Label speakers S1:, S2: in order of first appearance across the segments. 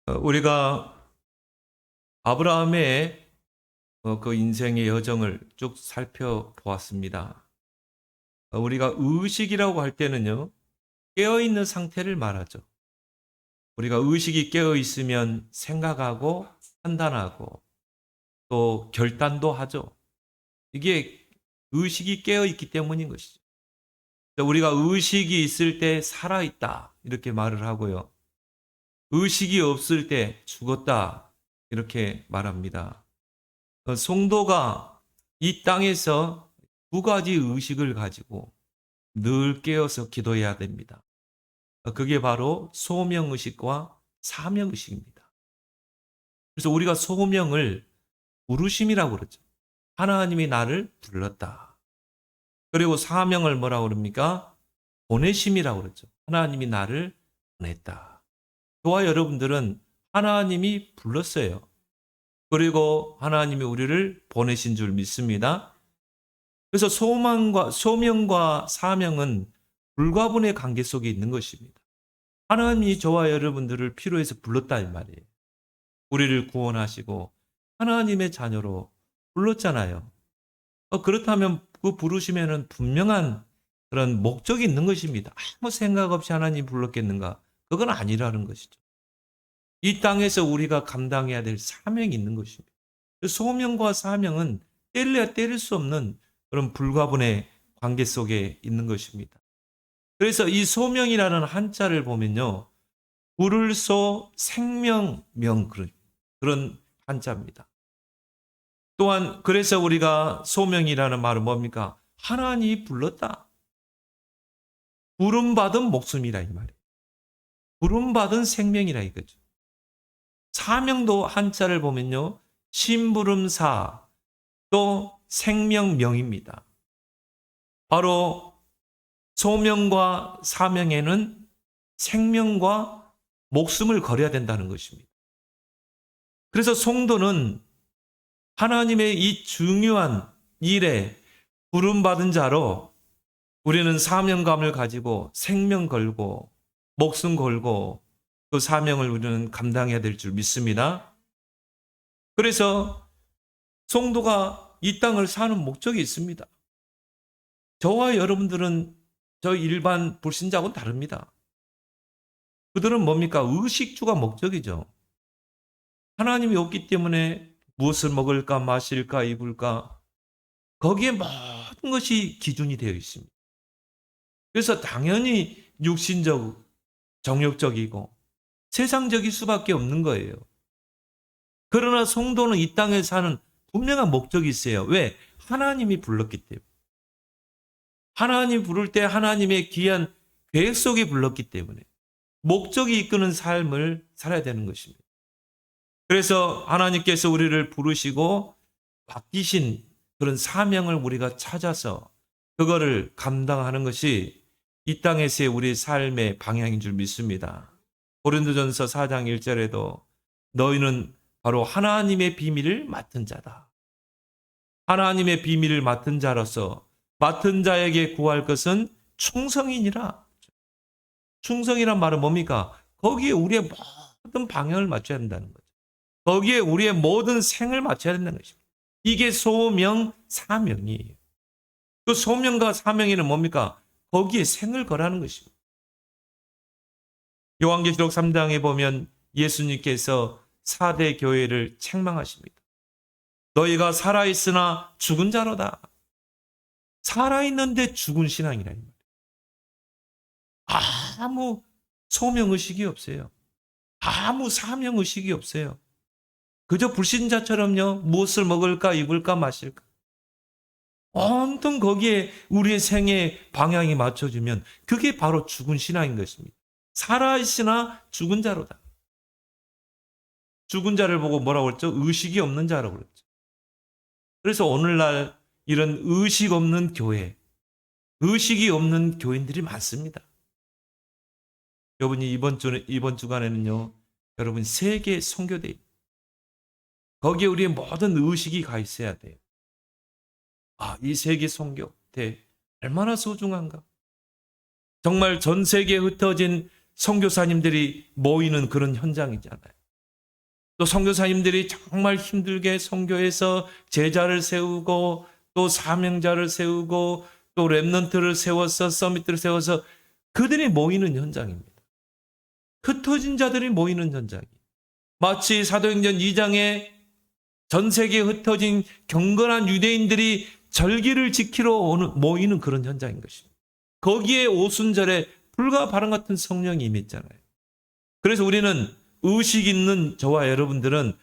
S1: 우리가 아브라함의 그 인생의 여정을 쭉 살펴보았습니다. 우리가 의식이라고 할 때는요, 깨어있는 상태를 말하죠. 우리가 의식이 깨어있으면 생각하고 판단하고 또 결단도 하죠. 이게 의식이 깨어있기 때문인 것이죠. 우리가 의식이 있을 때 살아있다 이렇게 말을 하고요. 의식이 없을 때 죽었다 이렇게 말합니다. 성도가 이 땅에서 두 가지 의식을 가지고 늘 깨어서 기도해야 됩니다. 그게 바로 소명의식과 사명의식입니다. 그래서 우리가 소명을 부르심이라고 그러죠. 하나님이 나를 불렀다. 그리고 사명을 뭐라고 그럽니까? 보내심이라고 그러죠. 하나님이 나를 보냈다. 저와 여러분들은 하나님이 불렀어요. 그리고 하나님이 우리를 보내신 줄 믿습니다. 그래서 소명과 사명은 불가분의 관계 속에 있는 것입니다. 하나님이 저와 여러분들을 필요해서 불렀다 이 말이에요. 우리를 구원하시고 하나님의 자녀로 불렀잖아요. 그렇다면 그 부르심에는 분명한 그런 목적이 있는 것입니다. 아무 생각 없이 하나님 불렀겠는가? 그건 아니라는 것이죠. 이 땅에서 우리가 감당해야 될 사명이 있는 것입니다. 소명과 사명은 때려야 때릴 수 없는 그런 불가분의 관계 속에 있는 것입니다. 그래서 이 소명이라는 한자를 보면요. 불을소 생명명 그런 한자입니다. 또한 그래서 우리가 소명이라는 말은 뭡니까? 하나님이 불렀다. 부름받은 목숨이라 이 말이에요. 부름받은 생명이라 이거죠. 사명도 한자를 보면요. 심부름사 또 생명명입니다. 바로 소명과 사명에는 생명과 목숨을 걸어야 된다는 것입니다. 그래서 성도는 하나님의 이 중요한 일에 부름받은 자로 우리는 사명감을 가지고 생명 걸고 목숨 걸고 그 사명을 우리는 감당해야 될 줄 믿습니다. 그래서 성도가 이 땅을 사는 목적이 있습니다. 저와 여러분들은 저 일반 불신자하고는 다릅니다. 그들은 뭡니까? 의식주가 목적이죠. 하나님이 없기 때문에 무엇을 먹을까, 마실까, 입을까, 거기에 모든 것이 기준이 되어 있습니다. 그래서 당연히 육신적, 정욕적이고 세상적일 수밖에 없는 거예요. 그러나 성도는 이 땅에 사는 분명한 목적이 있어요. 왜? 하나님이 불렀기 때문에. 하나님 부를 때 하나님의 귀한 계획 속에 불렀기 때문에 목적이 이끄는 삶을 살아야 되는 것입니다. 그래서 하나님께서 우리를 부르시고 맡기신 그런 사명을 우리가 찾아서 그거를 감당하는 것이 이 땅에서의 우리 삶의 방향인 줄 믿습니다. 고린도전서 4장 1절에도 너희는 바로 하나님의 비밀을 맡은 자다. 하나님의 비밀을 맡은 자로서 맡은 자에게 구할 것은 충성이니라. 충성이란 말은 뭡니까? 거기에 우리의 모든 방향을 맞춰야 된다는 거죠. 거기에 우리의 모든 생을 맞춰야 된다는 것입니다. 이게 소명, 사명이에요. 그 소명과 사명에는 뭡니까? 거기에 생을 거라는 것입니다. 요한계시록 3장에 보면 예수님께서 4대 교회를 책망하십니다. 너희가 살아있으나 죽은 자로다. 살아있는데 죽은 신앙이라는 말이에요. 아무 소명의식이 없어요. 아무 사명의식이 없어요. 그저 불신자처럼요. 무엇을 먹을까, 입을까, 마실까. 온통 거기에 우리의 생의 방향이 맞춰지면 그게 바로 죽은 신앙인 것입니다. 살아있으나 죽은 자로다. 죽은 자를 보고 뭐라고 그랬죠? 의식이 없는 자라고 그랬죠. 그래서 오늘날 이런 의식 없는 교회, 의식이 없는 교인들이 많습니다. 여러분이 이번 주간에는요, 여러분 세계 선교대 거기에 우리의 모든 의식이 가 있어야 돼요. 이 세계 선교대 얼마나 소중한가? 정말 전 세계에 흩어진 선교사님들이 모이는 그런 현장이잖아요. 또 선교사님들이 정말 힘들게 선교해서 제자를 세우고 또 사명자를 세우고 또 렘넌트를 세워서 서밋들을 세워서 그들이 모이는 현장입니다. 흩어진 자들이 모이는 현장이에요. 마치 사도행전 2장에 전 세계에 흩어진 경건한 유대인들이 절기를 지키러 모이는 그런 현장인 것입니다. 거기에 오순절에 불과 바람 같은 성령이 임했잖아요. 그래서 우리는 의식 있는 저와 여러분들은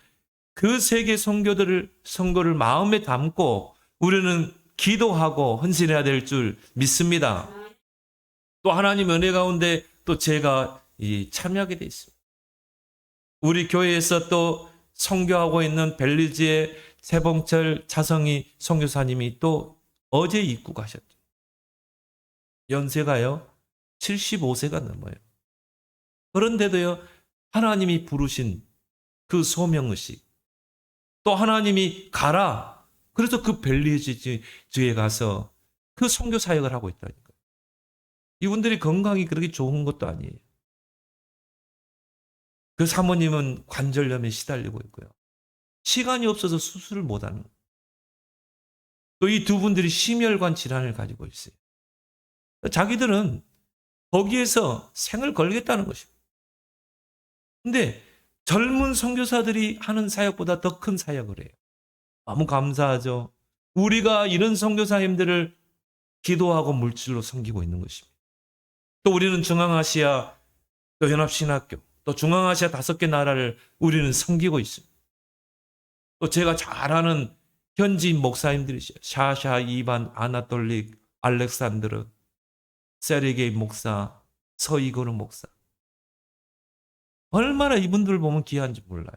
S1: 그 세계 선교를 마음에 담고 우리는 기도하고 헌신해야 될 줄 믿습니다. 또 하나님 은혜 가운데 또 제가 참여하게 돼 있습니다. 우리 교회에서 또 선교하고 있는 벨리즈의 세봉철 차성희 선교사님이 또 어제 입국하셨죠. 연세가요 75세가 넘어요. 그런데도요 하나님이 부르신 그 소명의식, 또 하나님이 가라, 그래서 그 벨리즈에 가서 그 선교 사역을 하고 있다니까요. 이분들이 건강이 그렇게 좋은 것도 아니에요. 그 사모님은 관절염에 시달리고 있고요. 시간이 없어서 수술을 못하는 거예요. 또 이 두 분들이 심혈관 질환을 가지고 있어요. 자기들은 거기에서 생을 걸겠다는 것입니다. 근데 젊은 선교사들이 하는 사역보다 더 큰 사역을 해요. 너무 감사하죠. 우리가 이런 선교사님들을 기도하고 물질로 섬기고 있는 것입니다. 또 우리는 중앙아시아 또 연합신학교 또 중앙아시아 5개 나라를 우리는 섬기고 있습니다. 또 제가 잘 아는 현지인 목사님들이죠. 샤샤, 이반, 아나톨릭, 알렉산드르, 세르게이 목사, 서이고르 목사. 얼마나 이분들 보면 귀한지 몰라요.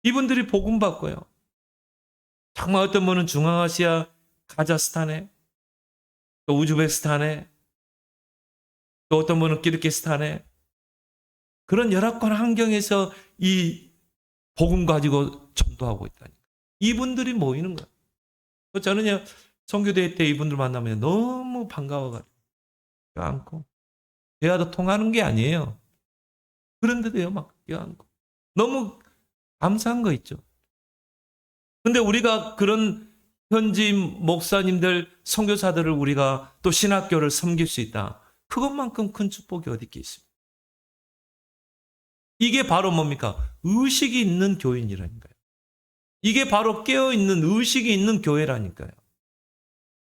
S1: 이분들이 복음 받고요. 정말 어떤 분은 중앙아시아 카자흐스탄에, 또 우즈베키스탄에, 또 어떤 분은 키르기스탄에, 그런 열악한 환경에서 이 복음 가지고 전도하고 있다니까. 이분들이 모이는 거예요. 저는요 선교대회 때 이분들 만나면 너무 반가워가지고 껴안고 대화도 통하는 게 아니에요. 그런데도요 막 껴안고 너무 감사한 거 있죠. 근데 우리가 그런 현지 목사님들, 선교사들을 우리가 또 신학교를 섬길 수 있다. 그것만큼 큰 축복이 어디 있겠습니까? 이게 바로 뭡니까? 의식이 있는 교인이라니까요. 이게 바로 깨어있는 의식이 있는 교회라니까요.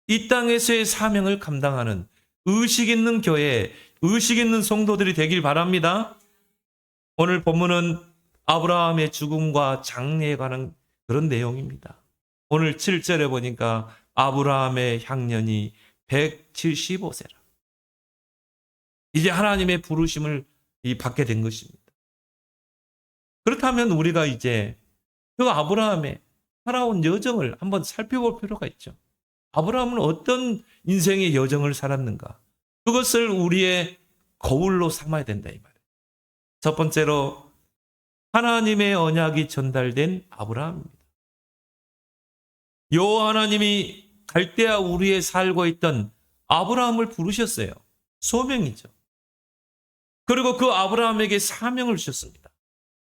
S1: 이 땅에서의 사명을 감당하는 의식 있는 교회, 의식 있는 성도들이 되길 바랍니다. 오늘 본문은 아브라함의 죽음과 장례에 관한 그런 내용입니다. 오늘 7절에 보니까 아브라함의 향년이 175세라. 이제 하나님의 부르심을 받게 된 것입니다. 그렇다면 우리가 이제 그 아브라함의 살아온 여정을 한번 살펴볼 필요가 있죠. 아브라함은 어떤 인생의 여정을 살았는가? 그것을 우리의 거울로 삼아야 된다 이 말이에요. 첫 번째로 하나님의 언약이 전달된 아브라함입니다. 여호와 하나님이 갈대아 우리에 살고 있던 아브라함을 부르셨어요. 소명이죠. 그리고 그 아브라함에게 사명을 주셨습니다.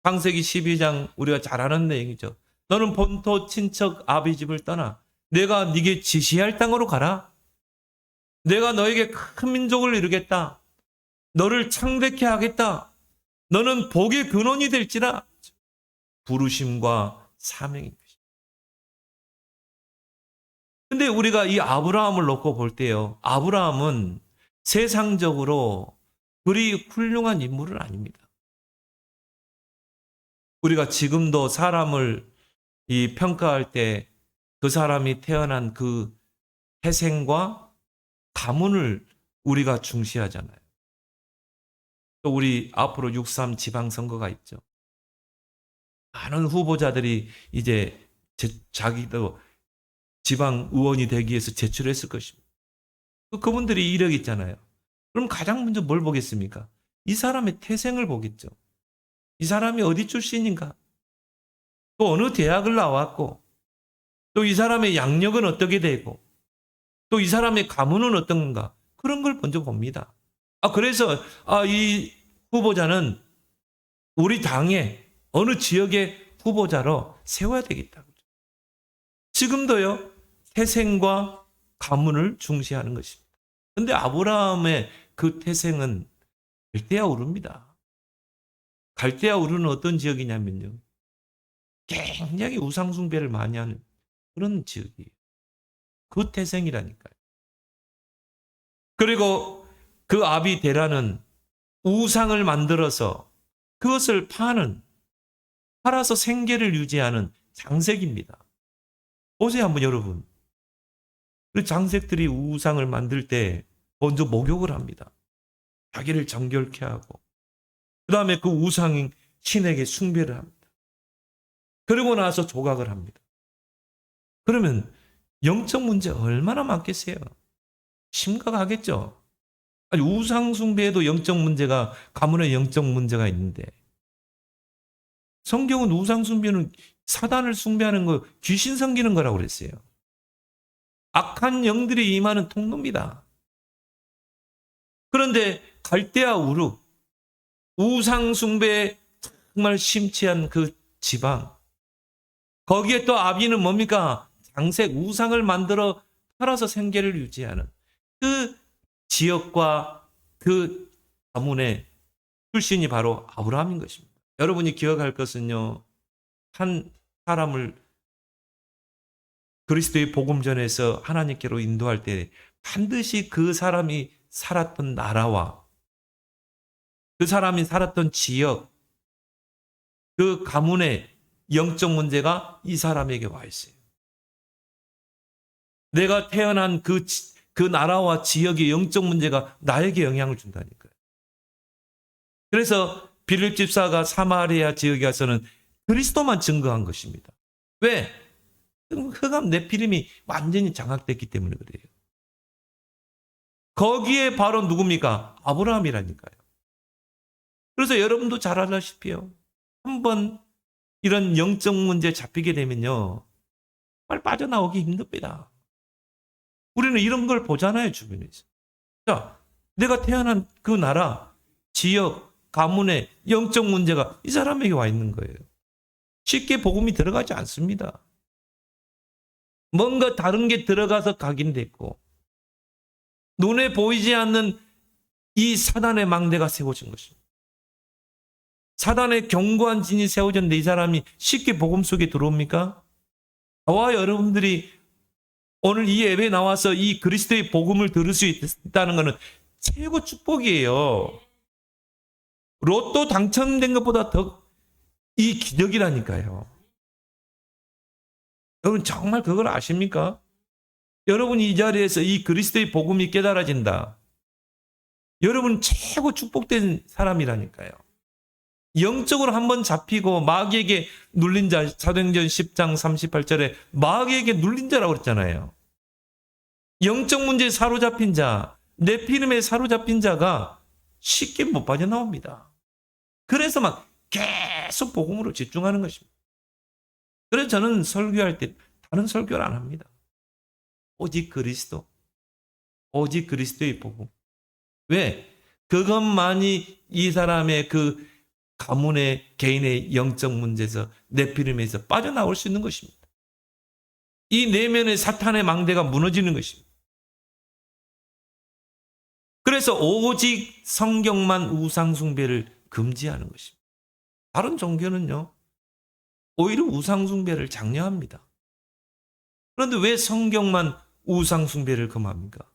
S1: 창세기 12장 우리가 잘 아는 내용이죠. 너는 본토 친척 아비 집을 떠나 내가 네게 지시할 땅으로 가라. 내가 너에게 큰 민족을 이루겠다. 너를 창대케 하겠다. 너는 복의 근원이 될지라. 부르심과 사명인 것입니다. 근데 우리가 이 아브라함을 놓고 볼 때요. 아브라함은 세상적으로 그리 훌륭한 인물은 아닙니다. 우리가 지금도 사람을 평가할 때 그 사람이 태어난 그 태생과 가문을 우리가 중시하잖아요. 또 우리 앞으로 6.3 지방선거가 있죠. 많은 후보자들이 이제 자기도 지방 의원이 되기 위해서 제출했을 것입니다. 그분들이 이력이 있잖아요. 그럼 가장 먼저 뭘 보겠습니까? 이 사람의 태생을 보겠죠. 이 사람이 어디 출신인가? 또 어느 대학을 나왔고, 또 이 사람의 양력은 어떻게 되고, 또 이 사람의 가문은 어떤가? 그런 걸 먼저 봅니다. 그래서 이 후보자는 우리 당의 어느 지역의 후보자로 세워야 되겠다고. 지금도요, 태생과 가문을 중시하는 것입니다. 그런데 아브라함의 그 태생은 갈대아 우르입니다. 갈대아 우르는 어떤 지역이냐면요, 굉장히 우상숭배를 많이 하는 그런 지역이에요. 그 태생이라니까요. 그리고 그 아비 데라는 우상을 만들어서 그것을 팔아서 생계를 유지하는 장색입니다. 보세요, 한번 여러분. 그 장색들이 우상을 만들 때 먼저 목욕을 합니다. 자기를 정결케 하고, 그 다음에 그 우상 신에게 숭배를 합니다. 그러고 나서 조각을 합니다. 그러면 영적 문제 얼마나 많겠어요? 심각하겠죠? 아니, 우상 숭배에도 영적 문제가, 가문의 영적 문제가 있는데, 성경은 우상 숭배는 사단을 숭배하는 거, 귀신 섬기는 거라고 그랬어요. 악한 영들이 임하는 통로입니다. 그런데 갈대아 우르, 우상 숭배에 정말 심취한 그 지방, 거기에 또 아비는 뭡니까? 장색 우상을 만들어 팔아서 생계를 유지하는 그 지역과 그 가문의 출신이 바로 아브라함인 것입니다. 여러분이 기억할 것은요, 한 사람을 그리스도의 복음 전에서 하나님께로 인도할 때 반드시 그 사람이 살았던 나라와 그 사람이 살았던 지역, 그 가문의 영적 문제가 이 사람에게 와 있어요. 내가 태어난 그 나라와 지역의 영적 문제가 나에게 영향을 준다니까요. 그래서 빌립 집사가 사마리아 지역에 가서는 그리스도만 증거한 것입니다. 왜? 흑암 네피림이 완전히 장악됐기 때문에 그래요. 거기에 바로 누굽니까? 아브라함이라니까요. 그래서 여러분도 잘 알다시피요, 한번 이런 영적 문제에 잡히게 되면요, 정말 빠져나오기 힘듭니다. 우리는 이런 걸 보잖아요, 주변에서. 자, 내가 태어난 그 나라, 지역, 가문의 영적 문제가 이 사람에게 와 있는 거예요. 쉽게 복음이 들어가지 않습니다. 뭔가 다른 게 들어가서 각인됐고, 눈에 보이지 않는 이 사단의 망대가 세워진 것입니다. 사단의 견고한 진이 세워졌는데 이 사람이 쉽게 복음 속에 들어옵니까? 저와 여러분들이 오늘 이 예배에 나와서 이 그리스도의 복음을 들을 수 있다는 것은 최고 축복이에요. 로또 당첨된 것보다 더 이 기적이라니까요. 여러분 정말 그걸 아십니까? 여러분이 이 자리에서 이 그리스도의 복음이 깨달아진다. 여러분 최고 축복된 사람이라니까요. 영적으로 한번 잡히고 마귀에게 눌린 자, 사도행전 10장 38절에 마귀에게 눌린 자라고 그랬잖아요. 영적 문제에 사로잡힌 자, 네피림에 사로잡힌 자가 쉽게 못 빠져나옵니다. 그래서 막 계속 복음으로 집중하는 것입니다. 그래서 저는 설교할 때 다른 설교를 안 합니다. 오직 그리스도, 오직 그리스도의 복음. 왜? 그것만이 이 사람의 그 가문의 개인의 영적 문제에서 네피림에서 빠져나올 수 있는 것입니다. 이 내면의 사탄의 망대가 무너지는 것입니다. 그래서 오직 성경만 우상 숭배를 금지하는 것입니다. 다른 종교는요, 오히려 우상 숭배를 장려합니다. 그런데 왜 성경만 우상 숭배를 금합니까?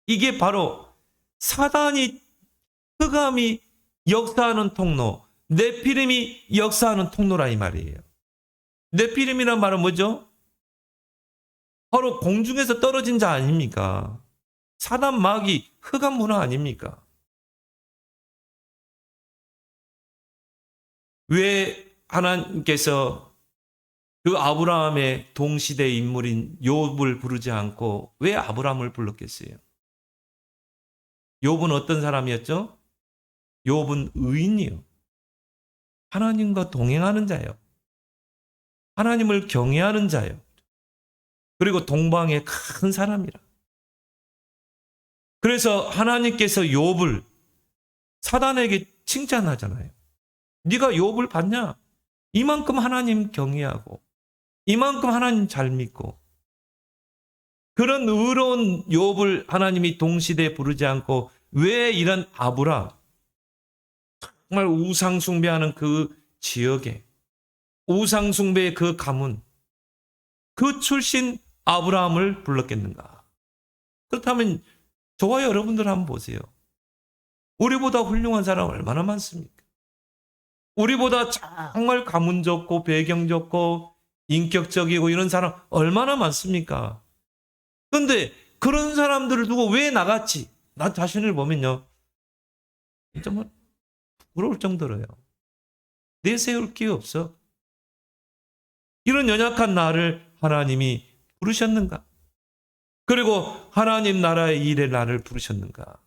S1: 이게 바로 사단이, 흑암이 역사하는 통로, 네피림이 역사하는 통로라 이 말이에요. 네피림이란 말은 뭐죠? 바로 공중에서 떨어진 자 아닙니까? 사단 마귀 흑암 문화 아닙니까? 왜 하나님께서 그 아브라함의 동시대 인물인 욥을 부르지 않고 왜 아브라함을 불렀겠어요? 욥은 어떤 사람이었죠? 욥은 의인이요. 하나님과 동행하는 자예요. 하나님을 경외하는 자예요. 그리고 동방의 큰 사람이라. 그래서 하나님께서 욥을 사단에게 칭찬하잖아요. 네가 욥을 봤냐? 이만큼 하나님 경외하고 이만큼 하나님 잘 믿고 그런 의로운 욥을 하나님이 동시대에 부르지 않고 왜 이런 아브람 정말 우상 숭배하는 그 지역에 우상 숭배의 그 가문 그 출신 아브라함을 불렀겠는가? 그렇다면 저와 여러분들 한번 보세요. 우리보다 훌륭한 사람 얼마나 많습니까? 우리보다 정말 가문 좋고 배경 좋고 인격적이고 이런 사람 얼마나 많습니까? 그런데 그런 사람들을 두고 왜 나갔지? 나 자신을 보면요. 정말 부러울 정도로요. 내세울 게 없어. 이런 연약한 나를 하나님이 부르셨는가? 그리고 하나님 나라의 일에 나를 부르셨는가?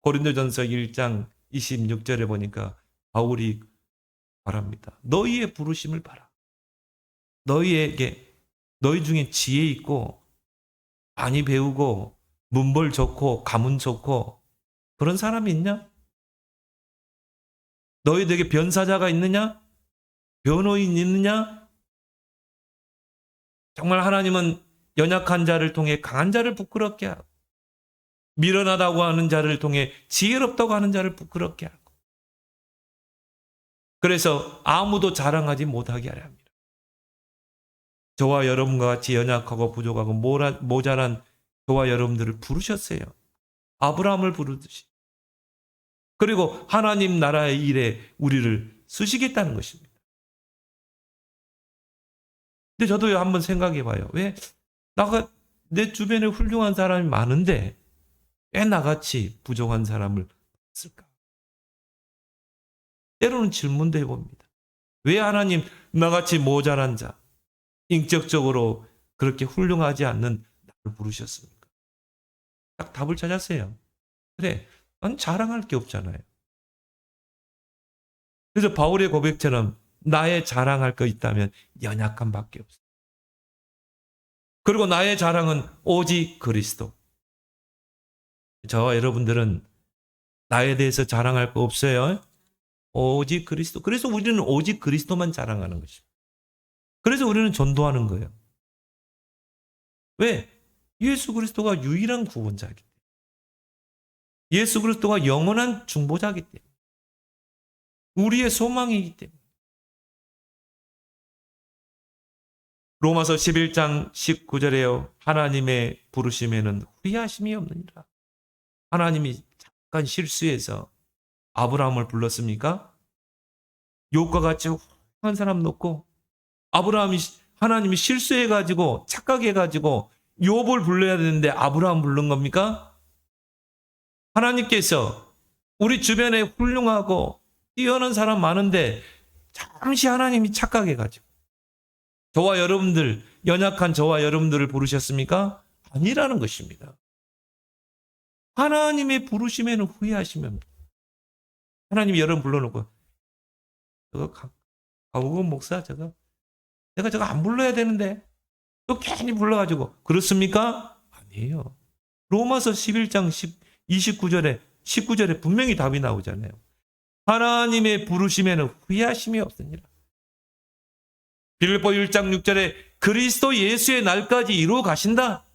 S1: 고린도전서 1장 26절에 보니까 바울이 말합니다. 너희의 부르심을 봐라. 너희 중에 지혜 있고 많이 배우고 문벌 좋고 가문 좋고 그런 사람이 있냐? 너희들에게 변사자가 있느냐? 변호인 있느냐? 정말 하나님은 연약한 자를 통해 강한 자를 부끄럽게 하고 미련하다고 하는 자를 통해 지혜롭다고 하는 자를 부끄럽게 하고 그래서 아무도 자랑하지 못하게 하려 합니다. 저와 여러분과 같이 연약하고 부족하고 모자란 저와 여러분들을 부르셨어요. 아브라함을 부르듯이. 그리고 하나님 나라의 일에 우리를 쓰시겠다는 것입니다. 근데 저도 한번 생각해 봐요. 왜 내 주변에 훌륭한 사람이 많은데 왜 나같이 부족한 사람을 쓸까? 때로는 질문도 해봅니다. 왜 하나님 나같이 모자란 자, 인격적으로 그렇게 훌륭하지 않는 나를 부르셨습니까? 딱 답을 찾았어요. 그래, 난 자랑할 게 없잖아요. 그래서 바울의 고백처럼 나의 자랑할 거 있다면 연약함밖에 없어요. 그리고 나의 자랑은 오직 그리스도. 저와 여러분들은 나에 대해서 자랑할 거 없어요. 오직 그리스도. 그래서 우리는 오직 그리스도만 자랑하는 것입니다. 그래서 우리는 전도하는 거예요. 왜? 예수 그리스도가 유일한 구원자이기 때문에. 예수 그리스도가 영원한 중보자이기 때문에. 우리의 소망이기 때문에. 로마서 11장 19절에요. 하나님의 부르심에는 후회하심이 없느니라. 하나님이 잠깐 실수해서 아브라함을 불렀습니까? 욥과 같이 훌륭한 사람 놓고 하나님이 실수해가지고 착각해가지고 욥을 불러야 되는데 아브라함 부른 겁니까? 하나님께서 우리 주변에 훌륭하고 뛰어난 사람 많은데 잠시 하나님이 착각해가지고 저와 여러분들, 연약한 저와 여러분들을 부르셨습니까? 아니라는 것입니다. 하나님의 부르심에는 후회하시면 하나님이 여러분 불러놓고 저거 가우건 목사 내가 저거 안 불러야 되는데 또 괜히 불러가지고 그렇습니까? 아니에요. 로마서 11장 29절에 19절에 분명히 답이 나오잖아요. 하나님의 부르심에는 후회하심이 없으니라. 빌립보 1장 6절에 그리스도 예수의 날까지 이루어 가신다.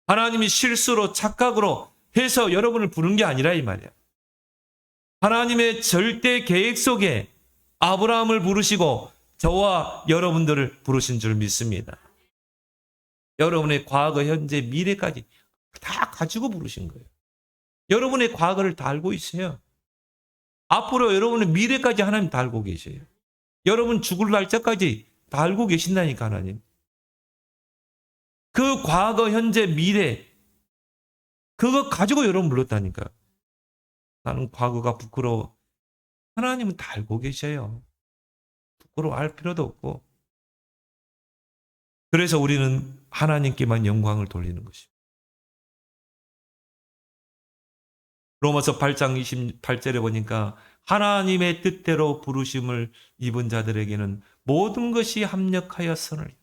S1: 하나님이 실수로 착각으로 해서 여러분을 부른 게 아니라 이 말이야. 하나님의 절대 계획 속에 아브라함을 부르시고 저와 여러분들을 부르신 줄 믿습니다. 여러분의 과거, 현재, 미래까지 다 가지고 부르신 거예요. 여러분의 과거를 다 알고 있어요. 앞으로 여러분의 미래까지 하나님 다 알고 계셔요. 여러분 죽을 날짜까지 다 알고 계신다니까 하나님. 그 과거, 현재, 미래 그거 가지고 여러분 불렀다니까. 나는 과거가 부끄러워. 하나님은 다 알고 계셔요. 부끄러워할 필요도 없고. 그래서 우리는 하나님께만 영광을 돌리는 것입니다. 로마서 8장 28절에 보니까 하나님의 뜻대로 부르심을 입은 자들에게는 모든 것이 합력하여 선을.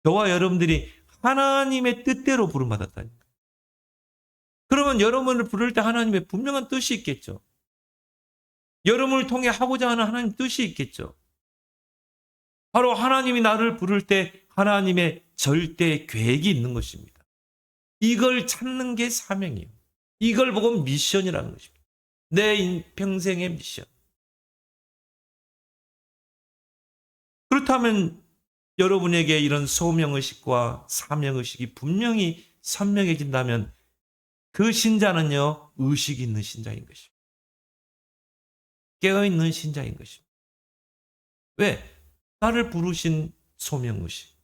S1: 저와 여러분들이 하나님의 뜻대로 부름받았다니까. 그러면 여러분을 부를 때 하나님의 분명한 뜻이 있겠죠. 여러분을 통해 하고자 하는 하나님 뜻이 있겠죠. 바로 하나님이 나를 부를 때 하나님의 절대 계획이 있는 것입니다. 이걸 찾는 게 사명이에요. 이걸 보고 미션이라는 것입니다. 내 평생의 미션. 그렇다면 여러분에게 이런 소명의식과 사명의식이 분명히 선명해진다면 그 신자는요, 의식이 있는 신자인 것입니다. 깨어있는 신자인 것입니다. 왜? 나를 부르신 소명의식,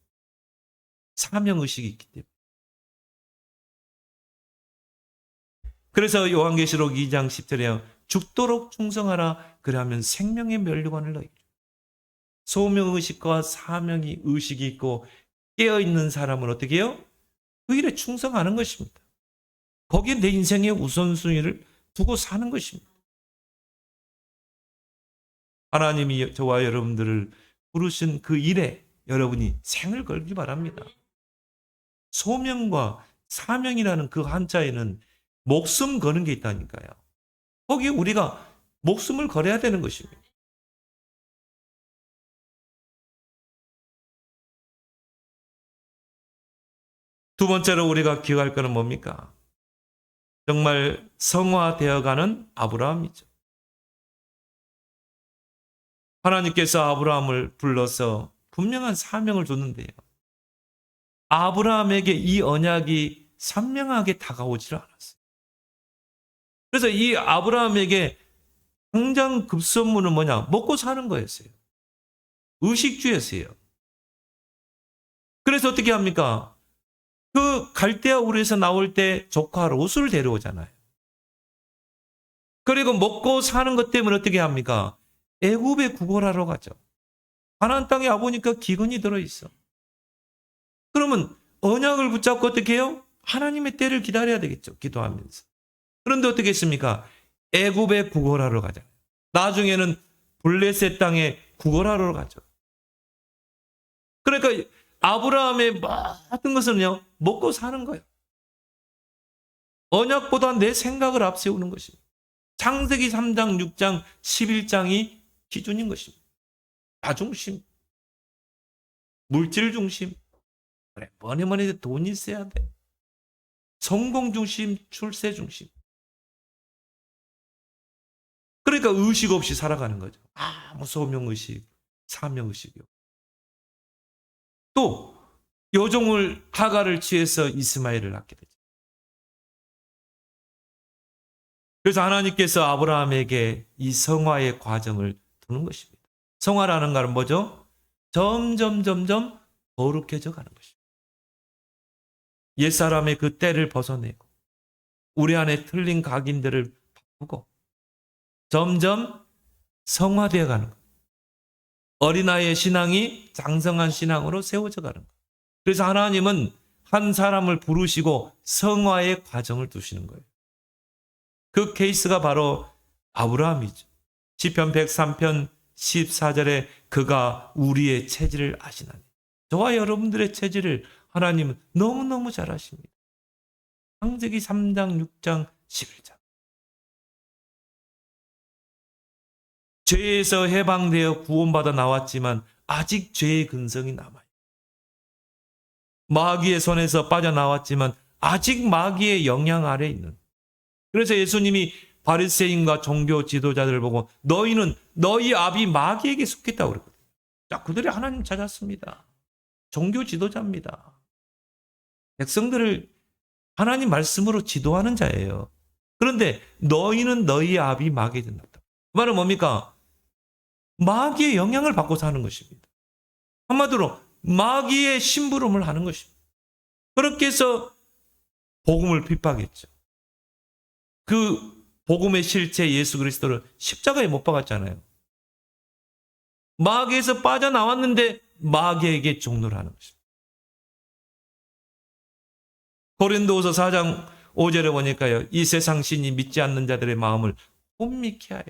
S1: 사명의식이 있기 때문에. 그래서 요한계시록 2장 10절에 죽도록 충성하라. 그러면 생명의 면류관을 너희에게. 소명의식과 사명이 의식이 있고 깨어있는 사람은 어떻게 해요? 그 일에 충성하는 것입니다. 거기에 내 인생의 우선순위를 두고 사는 것입니다. 하나님이 저와 여러분들을 부르신 그 일에 여러분이 생을 걸기 바랍니다. 소명과 사명이라는 그 한자에는 목숨 거는 게 있다니까요. 거기에 우리가 목숨을 걸어야 되는 것입니다. 두 번째로 우리가 기억할 것은 뭡니까? 정말 성화되어가는 아브라함이죠. 하나님께서 아브라함을 불러서 분명한 사명을 줬는데요. 아브라함에게 이 언약이 선명하게 다가오질 않았어요. 그래서 이 아브라함에게 당장 급선무는 뭐냐? 먹고 사는 거였어요. 의식주였어요. 그래서 어떻게 합니까? 그 갈대아 우르에서 나올 때 조카 롯을 데려오잖아요. 그리고 먹고 사는 것 때문에 어떻게 합니까? 애굽에 구걸하러 가죠. 가나안 땅에 와보니까 기근이 들어있어. 그러면 언약을 붙잡고 어떻게 해요? 하나님의 때를 기다려야 되겠죠. 기도하면서. 그런데 어떻게 했습니까? 애굽에 구걸하러 가죠. 나중에는 블레셋 땅에 구걸하러 가죠. 그러니까 아브라함의 모든 것은요, 먹고 사는 거예요. 언약보다 내 생각을 앞세우는 것입니다. 창세기 3장, 6장, 11장이 기준인 것입니다. 자중심, 물질 중심, 그래, 뭐니 해도 돈이 있어야 돼. 성공 중심, 출세 중심. 그러니까 의식 없이 살아가는 거죠. 아무 소명의식, 사명의식이요. 또 여종을 하가를 취해서 이스마엘을 낳게 되죠. 그래서 하나님께서 아브라함에게 이 성화의 과정을 두는 것입니다. 성화라는 것은 뭐죠? 점점 거룩해져 가는 것입니다. 옛사람의 그 때를 벗어내고 우리 안에 틀린 각인들을 바꾸고 점점 성화되어 가는 것. 어린아이의 신앙이 장성한 신앙으로 세워져 가는 것. 그래서 하나님은 한 사람을 부르시고 성화의 과정을 두시는 거예요. 그 케이스가 바로 아브라함이죠. 시편 103편 14절에 그가 우리의 체질을 아시나니. 저와 여러분들의 체질을 하나님은 너무너무 잘 아십니다. 창세기 3장, 6장, 11장. 죄에서 해방되어 구원받아 나왔지만 아직 죄의 근성이 남아요. 마귀의 손에서 빠져나왔지만 아직 마귀의 영향 아래에 있는. 그래서 예수님이 바리새인과 종교 지도자들을 보고 너희는 너희 아비 마귀에게 속했다고 그랬거든요. 자, 그들이 하나님 찾았습니다. 종교 지도자입니다. 백성들을 하나님 말씀으로 지도하는 자예요. 그런데 너희는 너희 아비 마귀에 된다. 그 말은 뭡니까? 마귀의 영향을 받고 사는 것입니다. 한마디로 마귀의 심부름을 하는 것입니다. 그렇게 해서 복음을 핍박했죠. 그 복음의 실체 예수 그리스도를 십자가에 못 박았잖아요. 마귀에서 빠져나왔는데 마귀에게 종노를 하는 것입니다. 고린도후서 4장 5절에 보니까요. 이 세상 신이 믿지 않는 자들의 마음을 혼미케 하여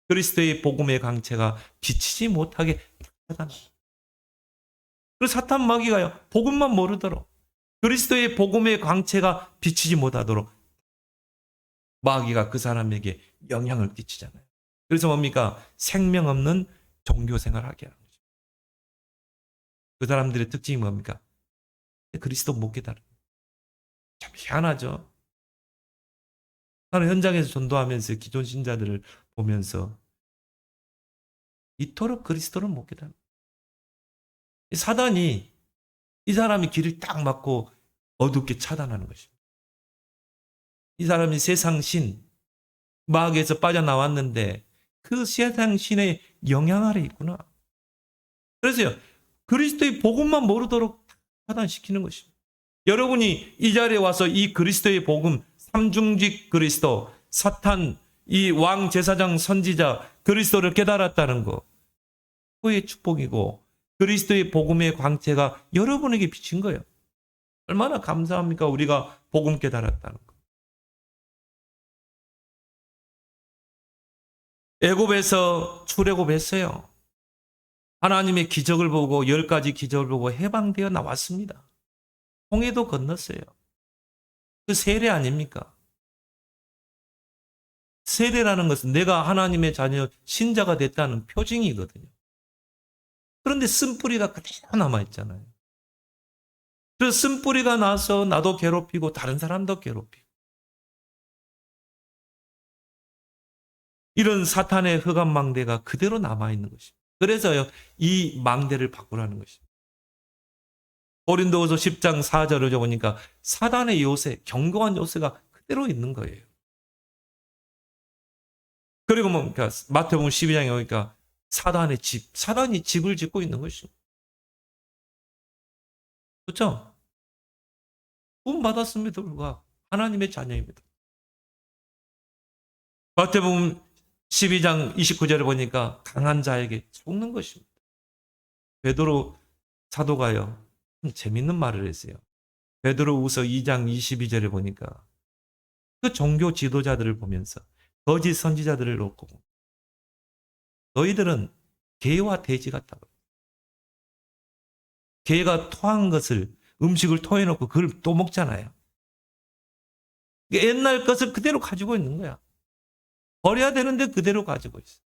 S1: 그리스도의 복음의 강체가 비치지 못하게 닫아놔. 그래서 사탄 마귀가요. 복음만 모르도록 그리스도의 복음의 강체가 비치지 못하도록 마귀가 그 사람에게 영향을 끼치잖아요. 그래서 뭡니까? 생명 없는 종교 생활하게 하는 거죠. 그 사람들의 특징이 뭡니까? 그리스도 못 깨달아요. 참 희한하죠. 나는 현장에서 전도하면서 기존 신자들을 보면서 이토록 그리스도를 못 깨달아요. 사단이 이 사람이 길을 딱 막고 어둡게 차단하는 것입니다. 이 사람이 세상 신, 마귀에서 빠져나왔는데 그 세상 신의 영향 아래 있구나. 그래서요, 그리스도의 복음만 모르도록 차단시키는 것입니다. 여러분이 이 자리에 와서 이 그리스도의 복음, 삼중직 그리스도, 사탄, 이 왕 제사장 선지자 그리스도를 깨달았다는 거, 그의 축복이고 그리스도의 복음의 광채가 여러분에게 비친 거예요. 얼마나 감사합니까? 우리가 복음 깨달았다는 거. 애굽에서 출애굽했어요. 하나님의 기적을 보고 10가지 기적을 보고 해방되어 나왔습니다. 홍해도 건넜어요. 그 세례 아닙니까? 세례라는 것은 내가 하나님의 자녀 신자가 됐다는 표징이거든요. 그런데 쓴뿌리가 그대로 남아있잖아요. 그래서 쓴뿌리가 나서 나도 괴롭히고 다른 사람도 괴롭히고 이런 사탄의 흑암 망대가 그대로 남아있는 것입니다. 그래서요, 이 망대를 바꾸라는 것입니다. 고린도후서 10장 4절을 보니까 사단의 요새, 견고한 요새가 그대로 있는 거예요. 그리고 뭡니까? 마태복음 12장에 보니까 사단의 집, 사단이 집을 짓고 있는 것입니다. 그렇죠? 구원 받았음에도 불구하고 하나님의 자녀입니다. 마태복음 12장 29절에 보니까 강한 자에게 속는 것입니다. 베드로 사도가요, 재밌는 말을 했어요. 베드로후서 2장 22절에 보니까 그 종교 지도자들을 보면서 거짓 선지자들을 놓고 너희들은 개와 돼지 같다고. 개가 토한 것을 음식을 토해놓고 그걸 또 먹잖아요. 옛날 것을 그대로 가지고 있는 거야. 버려야 되는데 그대로 가지고 있어.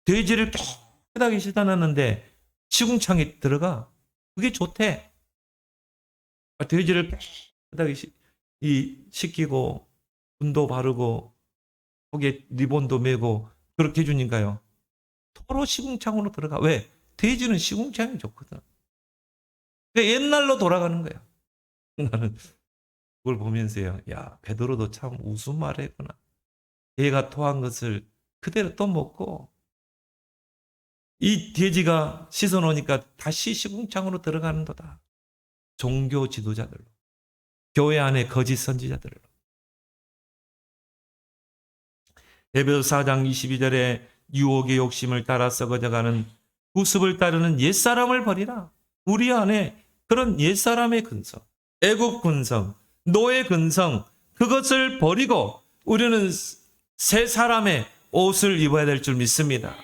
S1: 돼지를 깨끗하게 씻어놨는데 시궁창에 들어가. 그게 좋대. 돼지를 깨끗하게 씻기고 분도 바르고 거기에 리본도 매고 그렇게 해주니까요. 도로 시궁창으로 들어가. 왜? 돼지는 시궁창이 좋거든. 그러니까 옛날로 돌아가는 거야. 나는 그걸 보면서요. 야, 베드로도 참 웃음 말을 했구나. 얘가 토한 것을 그대로 또 먹고 이 돼지가 씻어놓으니까 다시 시궁창으로 들어가는도다. 종교 지도자들로. 교회 안에 거짓 선지자들로. 에베소 4장 22절에 유혹의 욕심을 따라 썩어져가는 구습을 따르는 옛사람을 버리라. 우리 안에 그런 옛사람의 근성, 애국 근성, 노예 근성, 그것을 버리고 우리는 새 사람의 옷을 입어야 될 줄 믿습니다.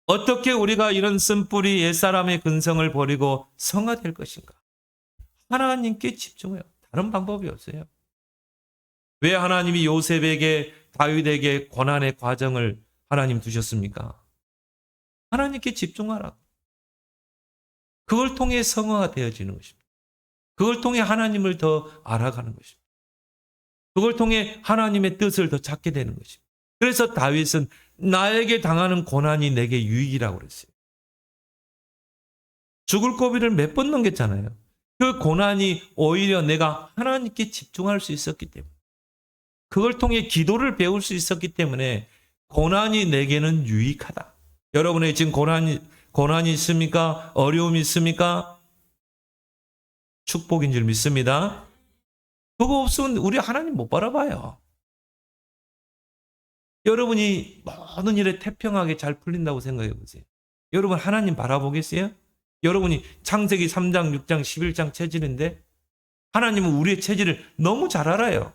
S1: 어떻게 우리가 이런 쓴뿌리 옛사람의 근성을 버리고 성화될 것인가? 하나님께 집중해요. 다른 방법이 없어요. 왜 하나님이 요셉에게 다윗에게 고난의 과정을 하나님 두셨습니까? 하나님께 집중하라. 그걸 통해 성화가 되어지는 것입니다. 그걸 통해 하나님을 더 알아가는 것입니다. 그걸 통해 하나님의 뜻을 더 찾게 되는 것입니다. 그래서 다윗은 나에게 당하는 고난이 내게 유익이라고 그랬어요. 죽을 고비를 몇 번 넘겼잖아요. 그 고난이 오히려 내가 하나님께 집중할 수 있었기 때문에, 그걸 통해 기도를 배울 수 있었기 때문에 고난이 내게는 유익하다. 여러분의 지금 고난이 있습니까? 어려움이 있습니까? 축복인 줄 믿습니다. 그거 없으면 우리 하나님 못 바라봐요. 여러분이 모든 일에 태평하게 잘 풀린다고 생각해 보세요. 여러분 하나님 바라보겠어요? 여러분이 창세기 3장, 6장, 11장 체질인데 하나님은 우리의 체질을 너무 잘 알아요.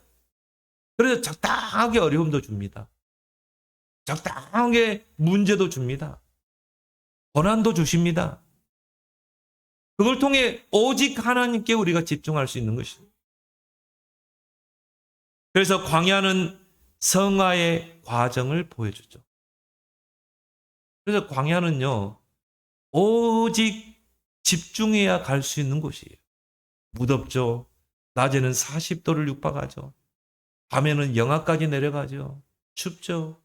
S1: 그래서 적당하게 어려움도 줍니다. 적당하게 문제도 줍니다. 고난도 주십니다. 그걸 통해 오직 하나님께 우리가 집중할 수 있는 것입니다. 그래서 광야는 성화의 과정을 보여주죠. 그래서 광야는요, 오직 집중해야 갈 수 있는 곳이에요. 무덥죠. 낮에는 40도를 육박하죠. 밤에는 영하까지 내려가죠. 춥죠.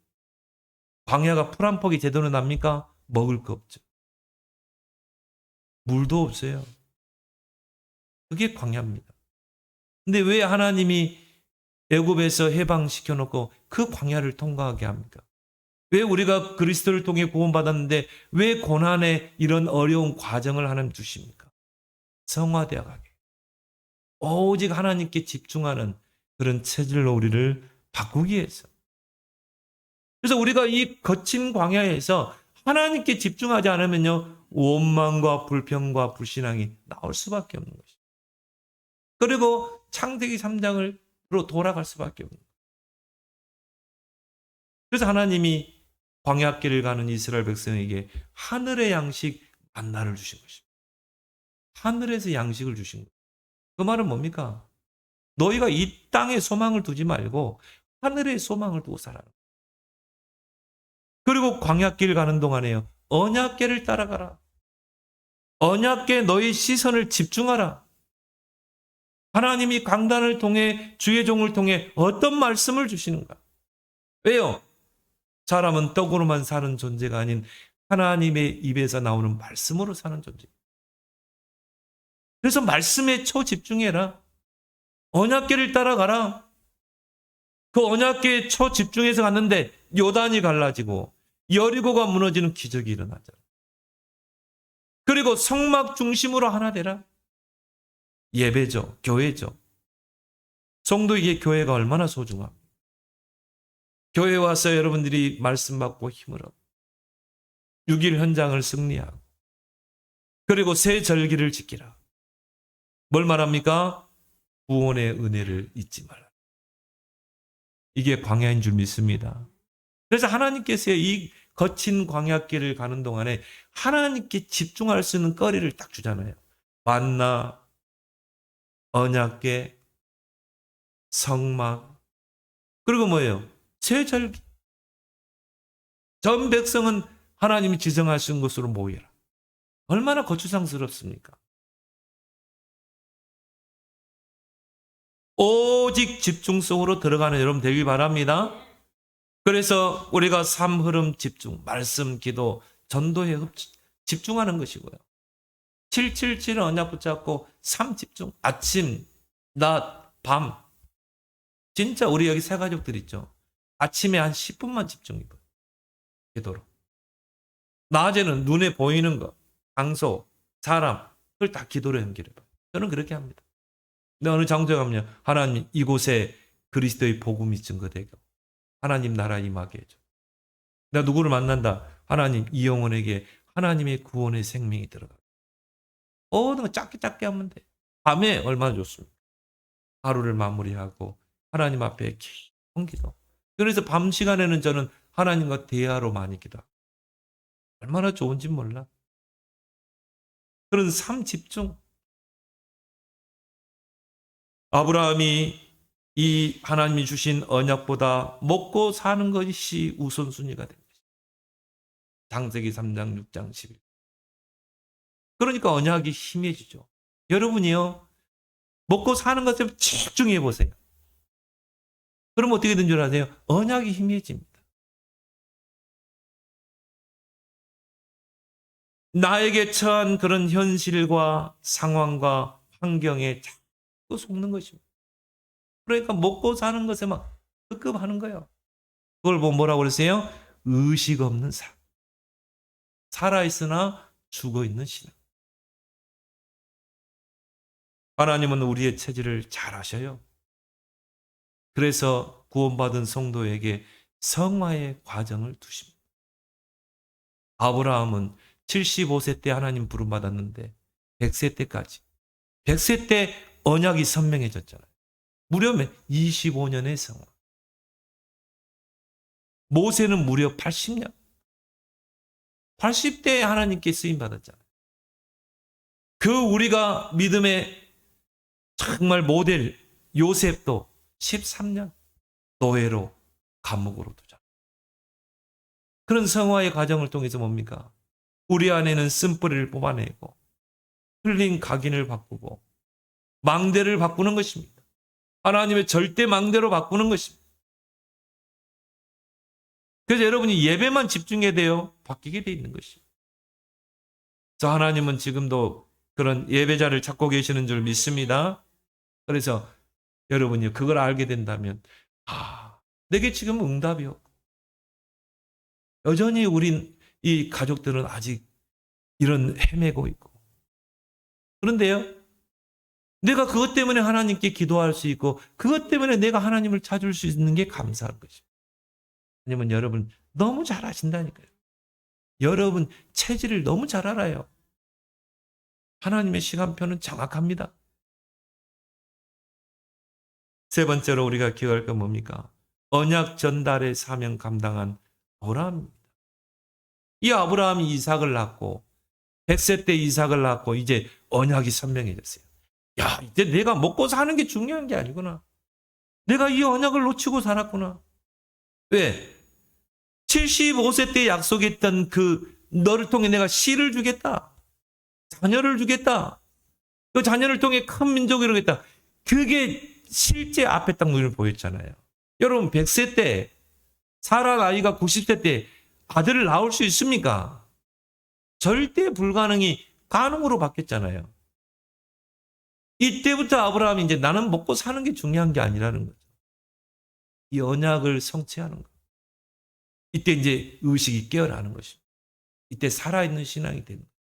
S1: 광야가 풀 한 폭이 제대로 납니까? 먹을 거 없죠. 물도 없어요. 그게 광야입니다. 근데 왜 하나님이 애굽에서 해방시켜 놓고 그 광야를 통과하게 합니까? 왜 우리가 그리스도를 통해 구원받았는데 왜 고난의 이런 어려운 과정을 하나님 주십니까? 성화되어 가게. 오직 하나님께 집중하는 그런 체질로 우리를 바꾸기 위해서. 그래서 우리가 이 거친 광야에서 하나님께 집중하지 않으면요, 원망과 불평과 불신앙이 나올 수밖에 없는 것입니다. 그리고 창세기 3장으로 돌아갈 수밖에 없는 거예요. 그래서 하나님이 광야길을 가는 이스라엘 백성에게 하늘의 양식 만나를 주신 것입니다. 하늘에서 양식을 주신 거예요. 그 말은 뭡니까? 너희가 이 땅에 소망을 두지 말고 하늘에 소망을 두고 살아라. 그리고 광야길 가는 동안에요, 언약궤를 따라가라. 언약궤에 너희 시선을 집중하라. 하나님이 강단을 통해 주의 종을 통해 어떤 말씀을 주시는가? 왜요? 사람은 떡으로만 사는 존재가 아닌 하나님의 입에서 나오는 말씀으로 사는 존재. 그래서 말씀에 초집중해라. 언약궤를 따라가라. 그 언약궤에 초집중해서 갔는데 요단이 갈라지고 여리고가 무너지는 기적이 일어나잖아요. 그리고 성막 중심으로 하나 되라. 예배죠. 교회죠. 성도에게 교회가 얼마나 소중합니까? 교회에 와서 여러분들이 말씀 받고 힘을 얻고 6일 현장을 승리하고 그리고 새 절기를 지키라. 뭘 말합니까? 구원의 은혜를 잊지 말라. 이게 광야인 줄 믿습니다. 그래서 하나님께서 이 거친 광야길을 가는 동안에 하나님께 집중할 수 있는 거리를 딱 주잖아요. 만나, 언약궤, 성막, 그리고 뭐예요? 새 절기. 전 백성은 하나님이 지정하신 곳으로 모이라. 얼마나 거추장스럽습니까? 오직 집중 속으로 들어가는 여러분 되길 바랍니다. 그래서 우리가 삶 흐름 집중, 말씀, 기도, 전도에 집중하는 것이고요. 777 언약 붙잡고 삶 집중, 아침, 낮, 밤. 진짜 우리 여기 세 가족들 있죠. 아침에 한 10분만 집중해봐요. 기도로. 낮에는 눈에 보이는 것, 장소, 사람, 그걸 다 기도로 연결해봐요. 저는 그렇게 합니다. 근데 어느 장소에 가면 하나님 이곳에 그리스도의 복음이 증거되고 하나님 나라 임하게 해줘. 내가 누구를 만난다. 하나님 이 영혼에게 하나님의 구원의 생명이 들어가. 모든 거 짧게 하면 돼. 밤에 얼마나 좋습니까? 하루를 마무리하고 하나님 앞에 깊은 기도. 그래서 밤 시간에는 저는 하나님과 대화로 많이 기도하고 얼마나 좋은지 몰라. 그런 삶 집중. 아브라함이 이 하나님이 주신 언약보다 먹고 사는 것이 우선순위가 된 것입니다. 창세기 3장 6장 11. 그러니까 언약이 힘해지죠. 여러분이요, 먹고 사는 것에 집중해 보세요. 그럼 어떻게 된 줄 아세요? 언약이 힘해집니다. 나에게 처한 그런 현실과 상황과 환경에 자꾸 속는 것입니다. 그러니까 먹고 사는 것에 막 급급하는 거예요. 그걸 뭐라고 그랬어요? 의식 없는 삶. 살아있으나 죽어있는 신앙. 하나님은 우리의 체질을 잘 아셔요. 그래서 구원받은 성도에게 성화의 과정을 두십니다. 아브라함은 75세 때 하나님 부름받았는데 100세 때까지. 100세 때 언약이 선명해졌잖아요. 무려 25년의 성화. 모세는 무려 80년. 80대에 하나님께 쓰임받았잖아요. 그 우리가 믿음의 정말 모델 요셉도 13년 노예로 감옥으로도 자. 그런 성화의 과정을 통해서 뭡니까? 우리 안에는 쓴뿌리를 뽑아내고 틀린 각인을 바꾸고 망대를 바꾸는 것입니다. 하나님의 절대 망대로 바꾸는 것입니다. 그래서 여러분이 예배만 집중해야 돼요. 바뀌게 돼 있는 것입니다. 그래서 하나님은 지금도 그런 예배자를 찾고 계시는 줄 믿습니다. 그래서 여러분이 그걸 알게 된다면 내게 지금 응답이 없고 여전히 우린 이 가족들은 아직 이런 헤매고 있고 그런데요. 내가 그것 때문에 하나님께 기도할 수 있고 그것 때문에 내가 하나님을 찾을 수 있는 게 감사한 것입니다. 하나님은 여러분 너무 잘 아신다니까요. 여러분 체질을 너무 잘 알아요. 하나님의 시간표는 정확합니다. 세 번째로 우리가 기억할 건 뭡니까? 언약 전달의 사명 감당한 아브라함입니다. 이 아브라함이 이삭을 낳고 100세 때 이삭을 낳고 이제 언약이 선명해졌어요. 야, 이제 내가 먹고 사는 게 중요한 게 아니구나. 내가 이 언약을 놓치고 살았구나. 왜? 75세 때 약속했던 너를 통해 내가 씨를 주겠다. 자녀를 주겠다. 그 자녀를 통해 큰 민족을 이루겠다. 그게 실제 앞에 딱 눈을 보였잖아요. 여러분 100세 때 사라 나이가 90세 때 아들을 낳을 수 있습니까? 절대 불가능이 가능으로 바뀌었잖아요. 이때부터 아브라함이 이제 나는 먹고 사는 게 중요한 게 아니라는 거죠. 이 언약을 성취하는 거. 이때 이제 의식이 깨어나는 것입니다. 이때 살아있는 신앙이 되는 거예요.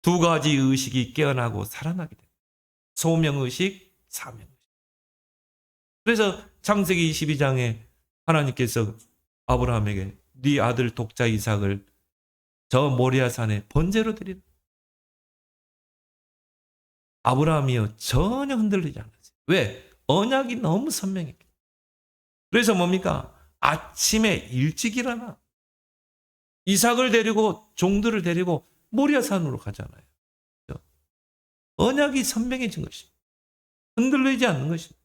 S1: 두 가지 의식이 깨어나고 살아나게 됩니다. 소명의식, 사명의식. 그래서 창세기 22장에 하나님께서 아브라함에게 네 아들 독자 이삭을 저 모리아산에 번제로 드리라. 아브라함이요 전혀 흔들리지 않았어요. 왜? 언약이 너무 선명했기 때문에. 그래서 뭡니까? 아침에 일찍 일어나 이삭을 데리고 종들을 데리고 모리아산으로 가잖아요. 언약이 선명해진 것입니다. 흔들리지 않는 것입니다.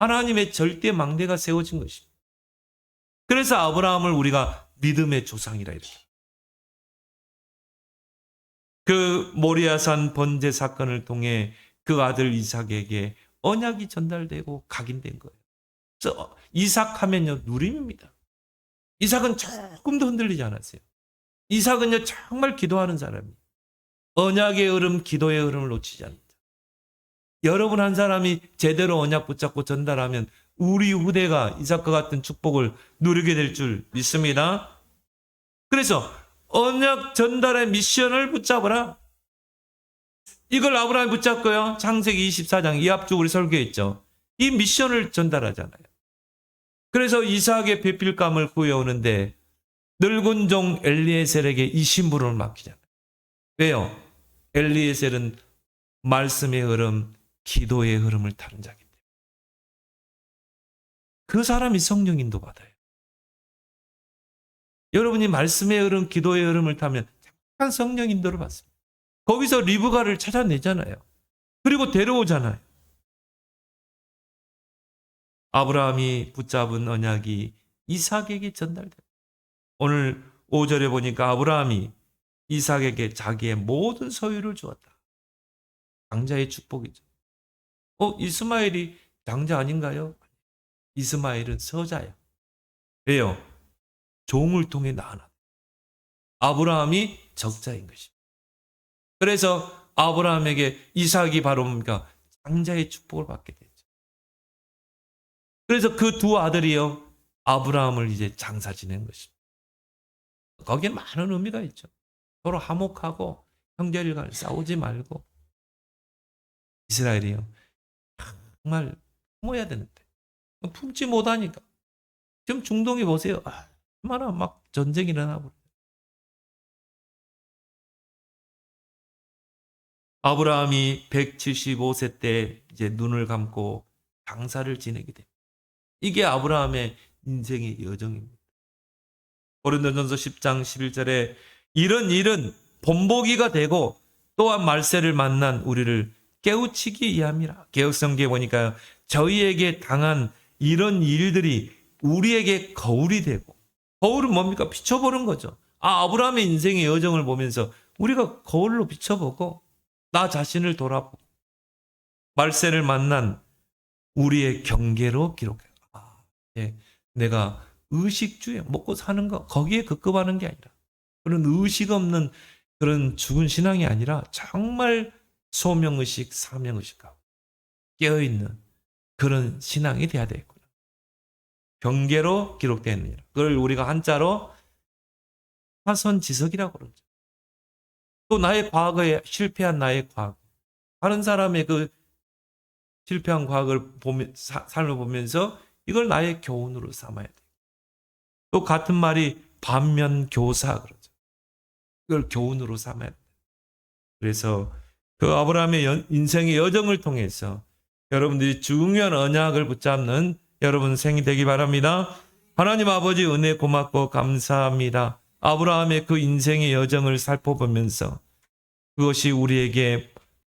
S1: 하나님의 절대 망대가 세워진 것입니다. 그래서 아브라함을 우리가 믿음의 조상이라 이렇게. 그 모리아산 번제 사건을 통해 그 아들 이삭에게 언약이 전달되고 각인된 거예요. 그래서 이삭하면요 누림입니다. 이삭은 조금도 흔들리지 않았어요. 이삭은요 정말 기도하는 사람이에요. 언약의 흐름, 기도의 흐름을 놓치지 않는다. 여러분 한 사람이 제대로 언약 붙잡고 전달하면 우리 후대가 이삭과 같은 축복을 누리게 될 줄 믿습니다. 그래서 언약 전달의 미션을 붙잡으라. 이걸 아브라함이 붙잡고요. 창세기 24장 이합주 우리 설교했죠. 이 미션을 전달하잖아요. 그래서 이삭의 배필감을 구해오는데 늙은 종 엘리에셀에게 이 심부름을 맡기잖아요. 왜요? 엘리에셀은 말씀의 흐름, 기도의 흐름을 타는 자이기 때문에. 그 사람이 성령 인도 받아요. 여러분이 말씀의 흐름, 기도의 흐름을 타면 잠깐 성령 인도를 받습니다. 거기서 리브가를 찾아내잖아요. 그리고 데려오잖아요. 아브라함이 붙잡은 언약이 이삭에게 전달돼요. 오늘 5절에 보니까 아브라함이 이삭에게 자기의 모든 소유를 주었다. 장자의 축복이죠. 이스마엘이 장자 아닌가요? 이스마엘은 서자예요. 왜요? 종을 통해 낳아놨다. 아브라함이 적자인 것입니다. 그래서 아브라함에게 이삭이 바로 뭡니까? 장자의 축복을 받게 됐죠. 그래서 그 두 아들이요 아브라함을 이제 장사 지낸 것입니다. 거기에 많은 의미가 있죠. 서로 화목하고 형제를 간에 싸우지 말고. 이스라엘이요 정말 품어야 되는데 품지 못하니까 지금 중동에 보세요. 얼마나 막 전쟁이 일어나고. 아브라함이 175세 때 이제 눈을 감고 장사를 지내게 됩니다. 이게 아브라함의 인생의 여정입니다. 고린도전서 10장 11절에 이런 일은 본보기가 되고 또한 말세를 만난 우리를 깨우치기 위함이라. 개역성경에 보니까 저희에게 당한 이런 일들이 우리에게 거울이 되고, 거울은 뭡니까? 비춰보는 거죠. 아브라함의 인생의 여정을 보면서 우리가 거울로 비춰보고 나 자신을 돌아보고 말세를 만난 우리의 경계로 기록해. 예, 내가 의식주의 먹고 사는 거 거기에 급급하는 게 아니라 그런 의식 없는 그런 죽은 신앙이 아니라 정말 소명의식, 사명의식하고 깨어있는 그런 신앙이 돼야 되겠구나. 경계로 기록되어 있느니라. 그걸 우리가 한자로 화선지석이라고 그러죠. 또 나의 과거에 실패한 나의 과거, 다른 사람의 그 실패한 과거를 삶을 보면서 이걸 나의 교훈으로 삼아야 돼. 또 같은 말이 반면교사 그러죠. 이걸 교훈으로 삼아야 돼. 그래서 그 아브라함의 인생의 여정을 통해서 여러분들이 중요한 언약을 붙잡는 여러분 생이 되기 바랍니다. 하나님 아버지 은혜 고맙고 감사합니다. 아브라함의 그 인생의 여정을 살펴보면서 그것이 우리에게